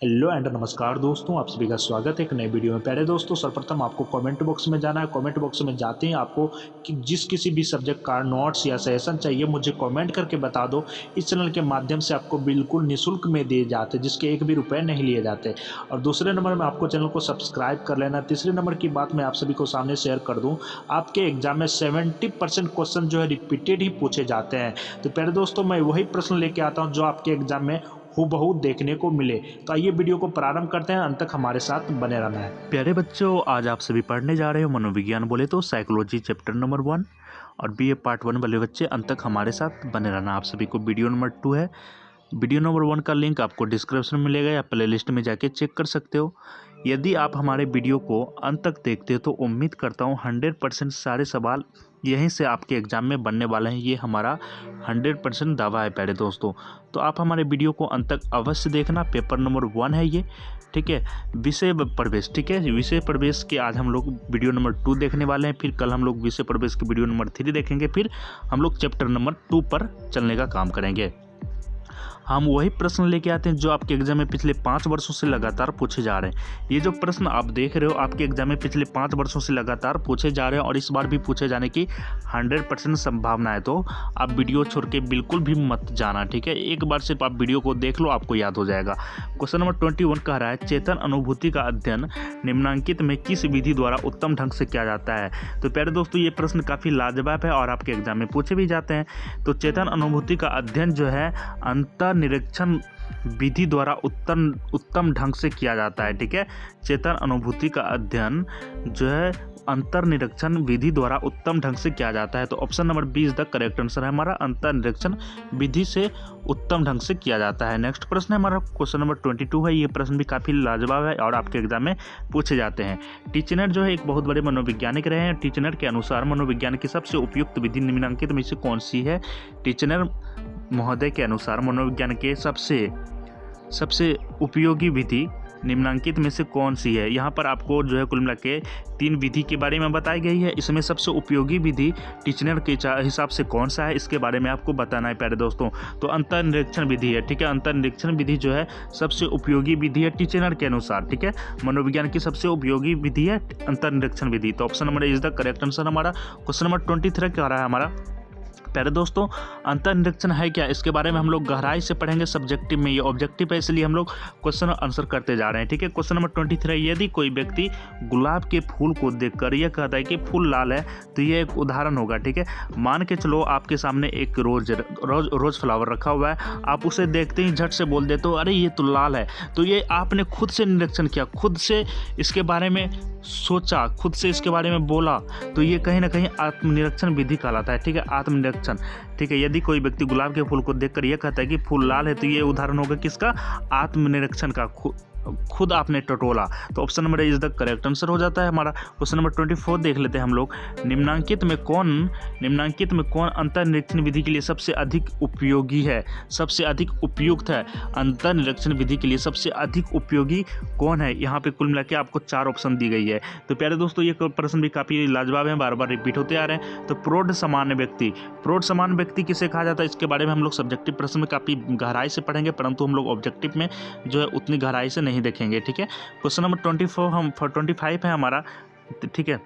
Hello and नमस्कार दोस्तों, आप सभी का स्वागत है एक नए वीडियो में। प्यारे दोस्तों, सर्वप्रथम आपको कमेंट बॉक्स में जाना है। कमेंट बॉक्स में जाते ही आपको जिस किसी भी सब्जेक्ट का नोट्स या सजेशन चाहिए मुझे कमेंट करके बता दो। इस चैनल के माध्यम से आपको बिल्कुल निःशुल्क में दिए जाते, जिसके एक भी रुपये नहीं लिए जाते। और दूसरे नंबर में आपको चैनल को सब्सक्राइब कर लेना। तीसरे नंबर की बात मैं आप सभी को सामने शेयर कर दूँ, आपके एग्जाम में 70% क्वेश्चन जो है रिपीटेड ही पूछे जाते हैं। तो प्यारे दोस्तों, मैं वही प्रश्न लेके आता हूँ जो आपके एग्जाम में हूबहू देखने को मिले। तो आइए वीडियो को प्रारंभ करते हैं, अंत तक हमारे साथ बने रहना है। प्यारे बच्चों, आज आप सभी पढ़ने जा रहे हो मनोविज्ञान बोले तो साइकोलॉजी चैप्टर नंबर 1 और बीए पार्ट 1 वाले बच्चे अंत तक हमारे साथ बने रहना। आप सभी को वीडियो नंबर 2 है। वीडियो नंबर 1 का लिंक आपको डिस्क्रिप्शन में मिलेगा या प्ले लिस्ट में जाके चेक कर सकते हो। यदि आप हमारे वीडियो को अंत तक देखते हो तो उम्मीद करता हूँ 100% सारे सवाल यहीं से आपके एग्जाम में बनने वाले हैं। ये हमारा 100% दावा है प्यारे दोस्तों। तो आप हमारे वीडियो को अंत तक अवश्य देखना। पेपर नंबर 1 है ये, ठीक है। विषय प्रवेश, ठीक है। विषय प्रवेश के आज हम लोग वीडियो नंबर 2 देखने वाले हैं। फिर कल हम लोग विषय प्रवेश की वीडियो नंबर 3 देखेंगे। फिर हम लोग चैप्टर नंबर 2 पर चलने का काम करेंगे। हम वही प्रश्न लेके आते हैं जो आपके एग्जाम में पिछले 5 वर्षों से लगातार पूछे जा रहे हैं। ये जो प्रश्न आप देख रहे हो आपके एग्जाम में पिछले 5 वर्षों से लगातार पूछे जा रहे हैं और इस बार भी पूछे जाने की 100% संभावना है। तो आप वीडियो छोड़ के बिल्कुल भी मत जाना, ठीक है। एक बार सिर्फ आप वीडियो को देख लो, आपको याद हो जाएगा। क्वेश्चन नंबर 21 कह रहा है, चेतन अनुभूति का अध्ययन निम्नांकित में किस विधि द्वारा उत्तम ढंग से किया जाता है। तो प्यारे दोस्तों, ये प्रश्न काफ़ी लाजवाब है और आपके एग्जाम में पूछे भी जाते हैं। तो चेतन अनुभूति का अध्ययन जो है अंतर्निरीक्षण विधि द्वारा उत्तम ढंग से किया जाता है, ठीक है। चेतन अनुभूति का अध्ययन जो है अंतर्निरीक्षण विधि द्वारा उत्तम ढंग से किया जाता है। तो option number 20 the correct answer है हमारा, अंतर्निरीक्षण विधि से उत्तम ढंग से किया जाता है। नेक्स्ट प्रश्न है हमारा क्वेश्चन नंबर 22 है। ये प्रश्न भी काफ़ी लाजवाब है और आपके एग्जाम में पूछे जाते हैं। टीचनर जो है एक बहुत बड़े मनोवैज्ञानिक रहे हैं। टीचनर के अनुसार मनोविज्ञान की सबसे उपयुक्त विधि निम्नलिखित में से कौन सी है। टीचनर महोदय के अनुसार मनोविज्ञान के सबसे उपयोगी विधि निम्नांकित में से कौन सी है। यहाँ पर आपको जो है कुल मिला के 3 विधि के बारे में बताई गई है। इसमें सबसे उपयोगी विधि टीचनर के हिसाब से कौन सा है, इसके बारे में आपको बताना है प्यारे दोस्तों। तो अंतर्निरीक्षण विधि है, ठीक है। अंतर्निरीक्षण विधि जो है सबसे उपयोगी विधि है टीचनर के अनुसार, ठीक है। मनोविज्ञान की सबसे उपयोगी विधि है अंतर्निरीक्षण विधि। तो option number is the correct answer हमारा। क्वेश्चन नंबर 23 क्या रहा है हमारा। प्यारे दोस्तों, अंतर्निरीक्षण है क्या, इसके बारे में हम लोग गहराई से पढ़ेंगे सब्जेक्टिव में। ये ऑब्जेक्टिव है, इसलिए हम लोग क्वेश्चन आंसर करते जा रहे हैं, ठीक है। क्वेश्चन नंबर 23, यदि कोई व्यक्ति गुलाब के फूल को देखकर यह कहता है कि फूल लाल है तो ये एक उदाहरण होगा, ठीक है। मान के चलो आपके सामने एक रोज फ्लावर रखा हुआ है, आप उसे देखते ही झट से बोल देते हो अरे ये तो लाल है। तो ये आपने खुद से निरीक्षण किया, खुद से इसके बारे में सोचा, खुद से इसके बारे में बोला, तो ये कहीं ना कहीं आत्मनिरीक्षण विधि कहलाता है, ठीक है। आत्मनिरीक्षण, ठीक है। यदि कोई व्यक्ति गुलाब के फूल को देखकर यह कहता है कि फूल लाल है तो ये उदाहरण होगा किसका, आत्मनिरीक्षण का। खुद आपने टटोला। तो option number is the correct answer हो जाता है हमारा। क्वेश्चन नंबर 24 देख लेते हैं हम लोग। निम्नांकित में कौन अंतर्निरीक्षण विधि के लिए सबसे अधिक उपयोगी है, सबसे अधिक उपयुक्त है। अंतर्निरीक्षण विधि के लिए सबसे अधिक उपयोगी कौन है। यहाँ पे कुल मिला के आपको 4 ऑप्शन दी गई है। तो प्यारे दोस्तों, ये प्रश्न भी काफ़ी लाजवाब है, बार बार रिपीट होते आ रहे हैं। तो प्रौढ़ सामान्य व्यक्ति किसे कहा जाता है, इसके बारे में हम लोग सब्जेक्टिव प्रश्न में काफ़ी गहराई से पढ़ेंगे, परंतु हम लोग ऑब्जेक्टिव में जो है उतनी गहराई से नहीं देखेंगे, ठीक है। क्वेश्चन नंबर 25 है हमारा, ठीक है।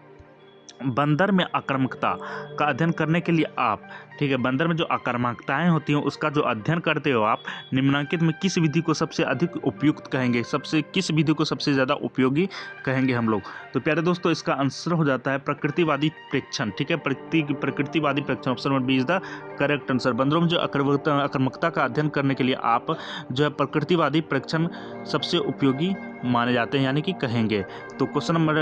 बंदर में आक्रामकता का अध्ययन करने के लिए आप, ठीक है, बंदर में जो आक्रामकताएं होती हैं उसका जो अध्ययन करते हो आप, निम्नलिखित में किस विधि को सबसे अधिक उपयुक्त कहेंगे, किस विधि को सबसे ज़्यादा उपयोगी कहेंगे हम लोग। तो प्यारे दोस्तों, इसका आंसर हो जाता है प्रकृतिवादी प्रेक्षण, ठीक है। प्रकृतिवादी प्रेक्षण, option number 20 the correct answer. बंदरों में जो आक्रामकता का अध्ययन करने के लिए आप जो है प्रकृतिवादी प्रेक्षण सबसे उपयोगी माने जाते हैं, यानी कि कहेंगे। तो क्वेश्चन नंबर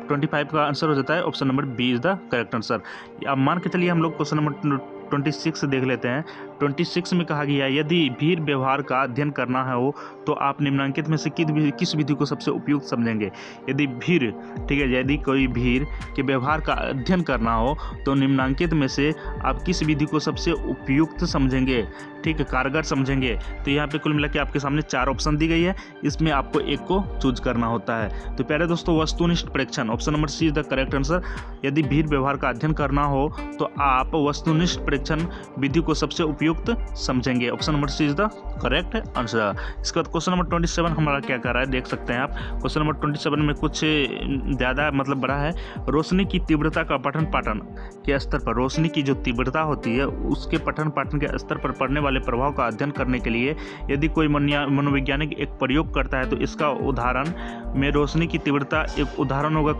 25 का आंसर हो जाता है option number 20 the correct answer. अब मान के चलिए हम लोग क्वेश्चन नंबर 26 देख लेते हैं। 26 में कहा गया है, यदि भीड़ व्यवहार का अध्ययन करना है हो तो आप निम्नलिखित में से किस विधि को सबसे उपयुक्त समझेंगे। यदि भीड़, ठीक है, यदि कोई भीड़ के व्यवहार का अध्ययन करना हो तो निम्नलिखित में से आप किस विधि को सबसे उपयुक्त समझेंगे, ठीक है, कारगर समझेंगे। तो यहाँ पे कुल मिला के आपके सामने 4 ऑप्शन दी गई है, इसमें आपको एक को चूज करना होता है। तो प्यारे दोस्तों, वस्तुनिष्ठ प्रेक्षण, option number C is the correct answer. यदि भीड़ व्यवहार का अध्ययन करना हो तो आप वस्तुनिष्ठ परीक्षण विधि को सबसे उपयुक्त समझेंगे? Option number C is the correct answer. इसके बाद क्वेश्चन नंबर 27 हमारा क्या कर रहा है, देख सकते हैं आप। क्वेश्चन नंबर 27 में कुछ ज़्यादा मतलब बड़ा है। रोशनी की तीव्रता का पठन पाठन के स्तर पर, रोशनी की जो तीव्रता होती है उसके पठन पाठन के स्तर पर पड़ने वाले प्रभाव का अध्ययन करने के लिए यदि कोई मनोवैज्ञानिक एक प्रयोग करता है तो इसका उदाहरण में रोशनी की तीव्रता एक उदाहरण होगा।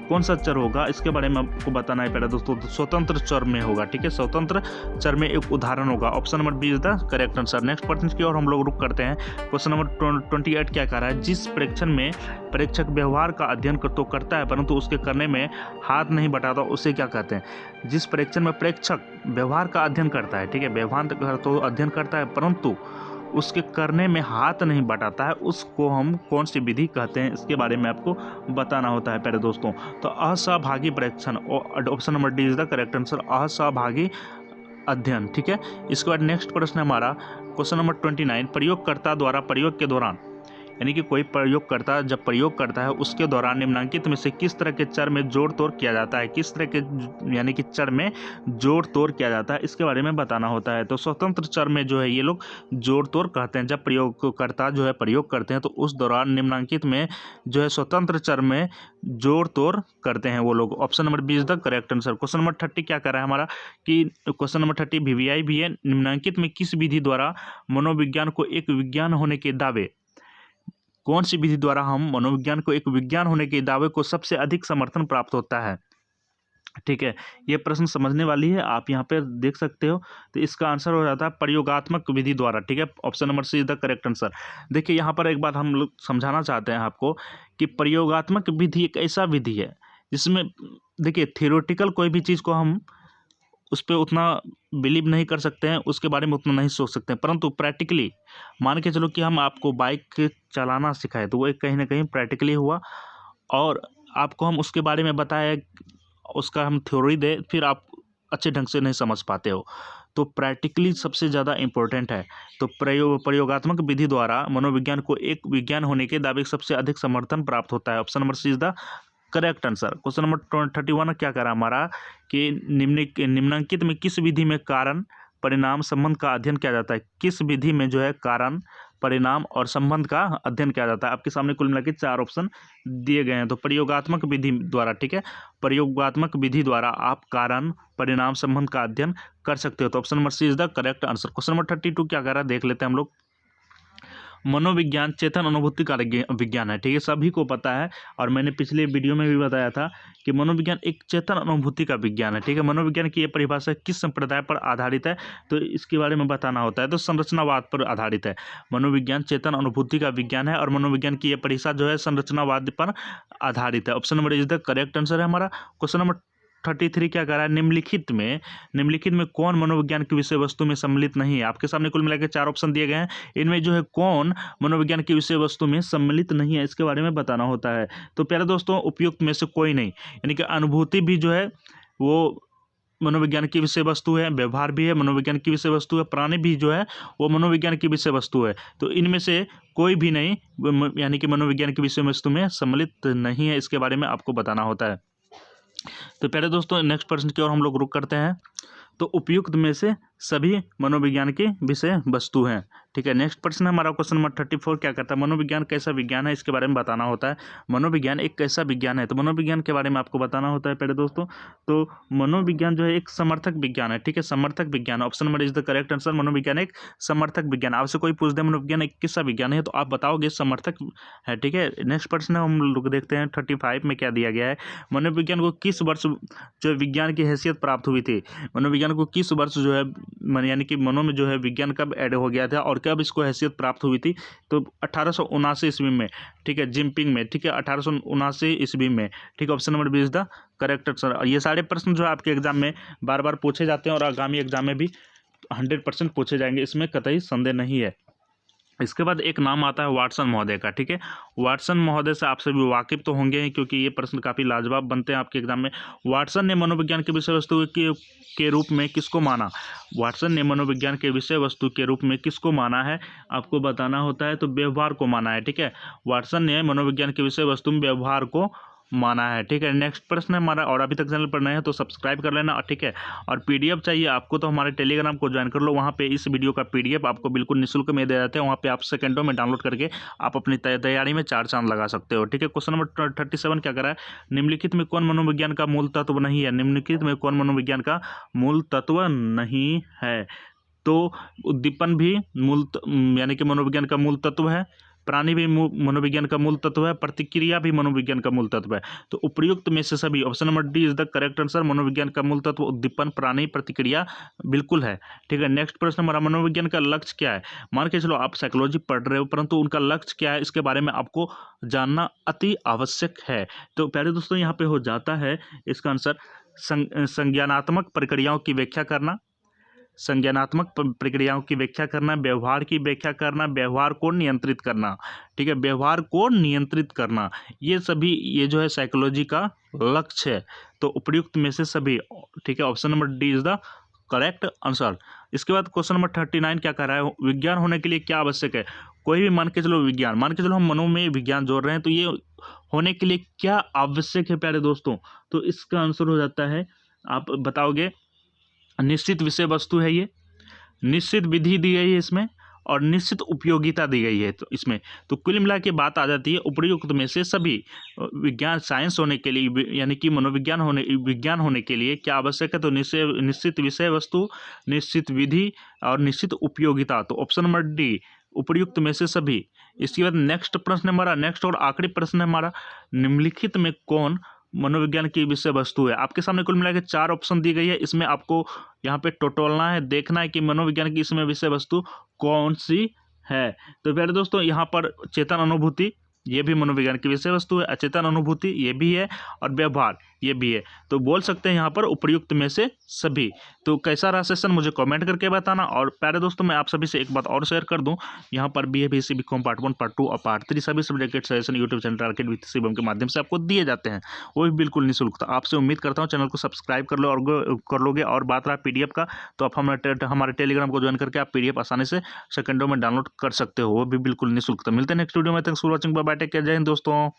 कौन सा चर होगा, इसके बारे में आपको बताना है। पहले दोस्तों स्वतंत्र चर में होगा, ठीक है, स्वतंत्र चर में एक उदाहरण होगा। Option number B is the correct answer. Next प्रश्न की ओर हम लोग रुक करते हैं। क्वेश्चन नंबर 28 क्या कह रहा है, जिस परीक्षण में परीक्षक व्यवहार का अध्ययन तो करता है परंतु उसके करने में हाथ नहीं बटाता, उसे क्या कहते हैं? जिस परीक्षण में परीक्षक व्यवहार का अध्ययन करता है, ठीक है, व्यवहार तो अध्ययन करता है परंतु उसके करने में हाथ नहीं बटाता है, उसको हम कौन सी विधि कहते हैं, इसके बारे में आपको बताना होता है। पहले दोस्तों तो असहभागी परीक्षण, option number D is the correct answer, असहभागी अध्ययन, ठीक है। इसके बाद नेक्स्ट प्रश्न हमारा क्वेश्चन नंबर 29, प्रयोगकर्ता द्वारा प्रयोग के दौरान, यानी कि कोई प्रयोगकर्ता जब प्रयोग करता है उसके दौरान निम्नलिखित में से किस तरह के चर में जोड़ तोड़ किया जाता है, किस तरह के यानी कि चर में जोड़ तोड़ किया जाता है, इसके बारे में बताना होता है। तो स्वतंत्र चर में जो है ये लोग जोड़ तोड़ कहते हैं। जब प्रयोगकर्ता जो है प्रयोग करते हैं तो उस दौरान निम्नलिखित में जो है स्वतंत्र चर में जोड़ तोड़ करते हैं वो लोग। Option number B is the correct answer. Question number 30 क्या कर रहा है हमारा कि क्वेश्चन नंबर 30 VVI भी है। निम्नलिखित में किस विधि द्वारा मनोविज्ञान को एक विज्ञान होने के दावे, कौन सी विधि द्वारा हम मनोविज्ञान को एक विज्ञान होने के दावे को सबसे अधिक समर्थन प्राप्त होता है? ठीक है, ये प्रश्न समझने वाली है, आप यहाँ पे देख सकते हो। तो इसका आंसर हो जाता है प्रयोगात्मक विधि द्वारा, ठीक है। Option number C is the correct answer. देखिए यहाँ पर एक बात हम लोग समझाना चाहते हैं आपको कि प्रयोगात्मक विधि एक ऐसा विधि है जिसमें देखिए थियोरेटिकल कोई भी चीज़ को हम उस पर उतना बिलीव नहीं कर सकते हैं, उसके बारे में उतना नहीं सोच सकते हैं, परंतु प्रैक्टिकली मान के चलो कि हम आपको बाइक चलाना सिखाए तो वो एक कहीं ना कहीं प्रैक्टिकली हुआ, और आपको हम उसके बारे में बताए, उसका हम थ्योरी दे, फिर आप अच्छे ढंग से नहीं समझ पाते हो। तो प्रैक्टिकली सबसे ज़्यादा इम्पोर्टेंट है। तो प्रयोगात्मक विधि द्वारा मनोविज्ञान को एक विज्ञान होने के दावे सबसे अधिक समर्थन प्राप्त होता है। Option number C is the correct answer. Question number 31 क्या करा हमारा कि निम्नलिखित में किस विधि में कारण परिणाम संबंध का अध्ययन किया जाता है? किस विधि में जो है कारण परिणाम और संबंध का अध्ययन किया जाता है? आपके सामने कुल मिला के 4 ऑप्शन दिए गए हैं। तो प्रयोगात्मक विधि द्वारा, ठीक है, प्रयोगात्मक विधि द्वारा आप कारण परिणाम संबंध का अध्ययन कर सकते हो। तो option number C is the correct answer. Question number 32 क्या कह रहा है देख लेते हैं हम लोग। मनोविज्ञान चेतन अनुभूति का विज्ञान है, ठीक है, सभी को पता है, और मैंने पिछले वीडियो में भी बताया था कि मनोविज्ञान एक चेतन अनुभूति का विज्ञान है, ठीक है। मनोविज्ञान की ये परिभाषा किस संप्रदाय पर आधारित है, तो इसके बारे में बताना होता है। तो संरचनावाद पर आधारित है। मनोविज्ञान चेतन अनुभूति का विज्ञान है और मनोविज्ञान की ये परिभाषा जो है संरचनावाद पर आधारित है। Option number is the correct answer है हमारा। क्वेश्चन नंबर 33 क्या कह रहा है, निम्नलिखित में कौन मनोविज्ञान की विषय वस्तु में सम्मिलित नहीं है? आपके सामने कुल मिलाकर 4 ऑप्शन दिए गए हैं, इनमें जो है कौन मनोविज्ञान की विषय वस्तु में सम्मिलित नहीं है, इसके बारे में बताना होता है। तो प्यारे दोस्तों उपयुक्त में से कोई नहीं, यानी कि अनुभूति भी जो है वो मनोविज्ञान की विषय वस्तु है, व्यवहार भी है मनोविज्ञान की विषय वस्तु है, प्राणी भी जो है वो मनोविज्ञान की विषय वस्तु है। तो इनमें से कोई भी नहीं यानी कि मनोविज्ञान की विषय वस्तु में सम्मिलित नहीं है, इसके बारे में आपको बताना होता है। तो पहले दोस्तों नेक्स्ट प्रश्न की ओर हम लोग रुक करते हैं। तो उपयुक्त में से सभी मनोविज्ञान की विषय वस्तु हैं, ठीक है। नेक्स्ट प्रश्न हमारा क्वेश्चन नंबर 34 क्या करता है, मनोविज्ञान कैसा विज्ञान है, इसके बारे में बताना होता है। मनोविज्ञान एक कैसा विज्ञान है, तो मनोविज्ञान के बारे में आपको बताना होता है पहले दोस्तों। तो मनोविज्ञान जो है एक समर्थक विज्ञान है, ठीक है, समर्थक विज्ञान। Option number is the correct answer. मनोविज्ञान एक समर्थक विज्ञान। आपसे कोई पूछ दे मनोविज्ञान एक किस्सा विज्ञान है, तो आप बताओगे समर्थक है, ठीक है। नेक्स्ट प्रश्न हम लोग देखते हैं 35 में क्या दिया गया है। मनोविज्ञान को किस वर्ष जो विज्ञान की हैसियत प्राप्त हुई थी? मनोविज्ञान को किस वर्ष जो है यानी कि मनो में जो है विज्ञान कब ऐड हो गया था और कब इसको हैसियत प्राप्त हुई थी? तो 1879 ईस्वी में, ठीक है, जिनपिंग में, ठीक है, 1879 ईस्वी में, ठीक है। Option number B is the correct answer. ये सारे प्रश्न जो है आपके एग्जाम में बार बार पूछे जाते हैं और आगामी एग्जाम में भी 100% पूछे जाएंगे, इसमें कतई संदेह नहीं है। इसके बाद एक नाम आता है वाटसन महोदय का, ठीक है। वाटसन महोदय से आप सभी वाकिफ तो होंगे ही, क्योंकि ये प्रश्न काफ़ी लाजवाब बनते हैं आपके एग्जाम में। वाटसन ने मनोविज्ञान के विषय वस्तु के रूप में किसको माना? वाटसन ने मनोविज्ञान के विषय वस्तु के रूप में किसको माना है, आपको बताना होता है। तो व्यवहार को माना है, ठीक है। वाटसन ने मनोविज्ञान के विषय वस्तु में व्यवहार को माना है। ठीक है, नेक्स्ट प्रश्न है हमारा, और अभी तक चैनल पर नए हैं तो सब्सक्राइब कर लेना। ठीक है, और पीडीएफ चाहिए आपको तो हमारे टेलीग्राम को ज्वाइन कर लो, वहाँ पे इस वीडियो का पीडीएफ आपको बिल्कुल निःशुल्क में दे जाते हैं। वहाँ पे आप सेकंडों में डाउनलोड करके आप अपनी तैयारी में 4 चांद लगा सकते हो। ठीक है, क्वेश्चन नंबर 37 क्या कर रहा है, निम्नलिखित में कौन मनोविज्ञान का मूल तत्व नहीं है। निम्नलिखित में कौन मनोविज्ञान का मूल तत्व नहीं है। तो उद्दीपन भी यानी कि मनोविज्ञान का मूल तत्व है, प्राणी भी मनोविज्ञान का मूल तत्व है, प्रतिक्रिया भी मनोविज्ञान का मूल तत्व है। तो उपयुक्त में से सभी, option number D is the correct answer. मनोविज्ञान का मूल तत्व उद्दीपन, प्राणी, प्रतिक्रिया बिल्कुल है। ठीक है, नेक्स्ट प्रश्न हमारा, मनोविज्ञान का लक्ष्य क्या है। मान के चलो आप साइकोलॉजी पढ़ रहे हो, परंतु उनका लक्ष्य क्या है इसके बारे में आपको जानना अति आवश्यक है। तो प्यारे दोस्तों, यहाँ पे हो जाता है इसका आंसर संज्ञानात्मक प्रक्रियाओं की व्याख्या करना, संज्ञानात्मक प्रक्रियाओं की व्याख्या करना, व्यवहार की व्याख्या करना, व्यवहार को नियंत्रित करना। ठीक है, व्यवहार को नियंत्रित करना, ये सभी ये जो है साइकोलॉजी का लक्ष्य है। तो उपयुक्त में से सभी, ठीक है, option number D is the correct answer. इसके बाद क्वेश्चन नंबर 39 क्या कर रहा है, विज्ञान होने के लिए क्या आवश्यक है। कोई भी मान के चलो विज्ञान, मान के चलो हम मनो में विज्ञान जोड़ रहे हैं, तो ये होने के लिए क्या आवश्यक है प्यारे दोस्तों। तो इसका आंसर हो जाता है, आप बताओगे, निश्चित विषय वस्तु है, ये निश्चित विधि दी गई है इसमें, और निश्चित उपयोगिता दी गई है। तो इसमें तो कुल मिला के बात आ जाती है, उपयुक्त में से सभी। विज्ञान साइंस होने के लिए, यानी कि मनोविज्ञान विज्ञान होने के लिए क्या आवश्यक है, तो निश्चित विषय वस्तु, निश्चित विधि और निश्चित उपयोगिता। तो ऑप्शन नंबर डी, उपयुक्त में से सभी। इसके बाद नेक्स्ट प्रश्न हमारा, नेक्स्ट और आखिरी प्रश्न है हमारा, निम्नलिखित में कौन मनोविज्ञान की विषय वस्तु है। आपके सामने कुल मिला के 4 ऑप्शन दी गई है, इसमें आपको यहाँ पे टटोलना है, देखना है कि मनोविज्ञान की इसमें विषय वस्तु कौन सी है। तो प्यारे दोस्तों, यहाँ पर चेतन अनुभूति, ये भी मनोविज्ञान की विषय वस्तु है, अचेतन अनुभूति ये भी है, और व्यवहार ये भी है। तो बोल सकते हैं यहाँ पर उपयुक्त में से सभी। तो कैसा रहा सेशन मुझे कमेंट करके बताना। और प्यारे दोस्तों, मैं आप सभी से एक बात और शेयर कर दूं, यहाँ पर BA BSc BCom part 1 part 2 और पार्ट 3 सभी सब्जेक्ट के session YouTube channel target with Shivam के माध्यम से आपको दिए जाते हैं, वो भी बिल्कुल निःशुल्क। तो आपसे उम्मीद करता हूँ चैनल को सब्सक्राइब कर लो और कर लोगे। और बात रहा PDF का, तो आप हमारे टेलीग्राम को ज्वाइन करके आप PDF आसानी से सेकंडों में डाउनलोड कर सकते हो, वो भी बिल्कुल निःशुल्क। तो मिलते हैं नेक्स्ट वीडियो में, thanks for watching, bye bye, take care, जय हिंद दोस्तों।